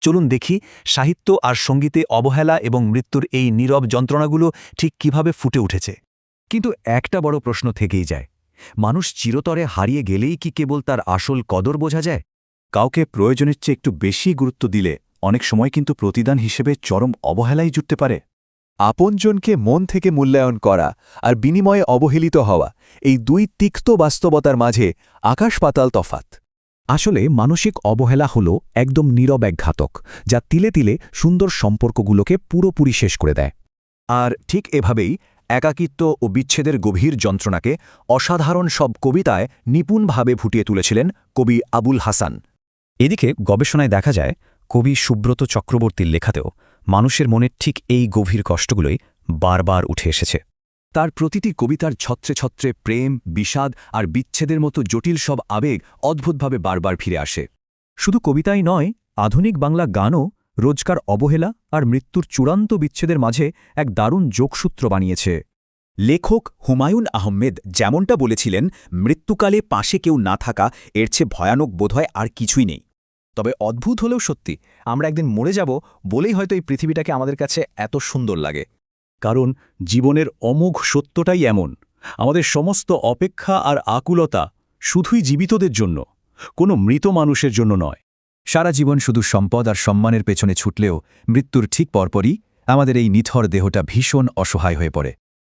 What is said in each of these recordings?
চলুন দেখি সাহিত্য আর সঙ্গীতে অবহেলা এবং মৃত্যুর এই নীরব যন্ত্রণাগুলো ঠিক কিভাবে ফুটে উঠেছে। কিন্তু একটা বড় প্রশ্ন থেকেই যায়, মানুষ চিরতরে হারিয়ে গেলেই কি কেবল তার আসল কদর বোঝা যায়? কাউকে প্রয়োজনের চেয়ে একটু বেশি গুরুত্ব দিলে অনেক সময় কিন্তু প্রতিদান হিসেবে চরম অবহেলাই জুটতে পারে। আপনজনকে মন থেকে মূল্যায়ন করা আর বিনিময়ে অবহেলিত হওয়া, এই দুই তিক্ত বাস্তবতার মাঝে আকাশ পাতাল তফাত। আসলে মানসিক অবহেলা হল একদম নীরব এক ঘাতক, যা তিলে তিলে সুন্দর সম্পর্কগুলোকে পুরোপুরি শেষ করে দেয়। আর ঠিক এভাবেই একাকিত্ব ও বিচ্ছেদের গভীর যন্ত্রণাকে অসাধারণ সব কবিতায় নিপুণভাবে ফুটিয়ে তুলেছিলেন কবি আবুল হাসান। এদিকে গবেষণায় দেখা যায়, কবি সুব্রত চক্রবর্তীর লেখাতেও মানুষের মনের ঠিক এই গভীর কষ্টগুলোই বারবার উঠে এসেছে। তার প্রতিটি কবিতার ছত্রে ছত্রে প্রেম, বিষাদ আর বিচ্ছেদের মতো জটিল সব আবেগ অদ্ভুতভাবে বারবার ফিরে আসে। শুধু কবিতাই নয়, আধুনিক বাংলা গানও রোজকার অবহেলা আর মৃত্যুর চূড়ান্ত বিচ্ছেদের মাঝে এক দারুণ যোগসূত্র বানিয়েছে। লেখক হুমায়ুন আহমেদ যেমনটা বলেছিলেন, মৃত্যুকালে পাশে কেউ না থাকা এর চেয়ে ভয়ানক বোধহয় আর কিছুই নেই। তবে অদ্ভুত হলেও সত্যি, আমরা একদিন মরে যাব বলেই হয়তো এই পৃথিবীটাকে আমাদের কাছে এত সুন্দর লাগে। কারণ জীবনের অমোঘ সত্যটাই এমন, আমাদের সমস্ত অপেক্ষা আর আকুলতা শুধুই জীবিতদের জন্য, কোনো মৃত মানুষের জন্য নয়। সারা জীবন শুধু সম্পদ আর সম্মানের পেছনে ছুটলেও মৃত্যুর ঠিক পরপরই আমাদের এই নিথর দেহটা ভীষণ অসহায় হয়ে পড়ে।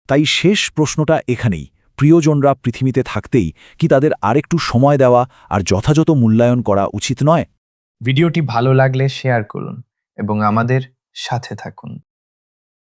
তাই শেষ প্রশ্নটা এখানেই, প্রিয়জনরা পৃথিবীতে থাকতেই কি তাদের আরেকটু সময় দেওয়া আর যথাযথ মূল্যায়ন করা উচিত নয়? ভিডিওটি ভালো লাগলে শেয়ার করুন এবং আমাদের সাথে থাকুন।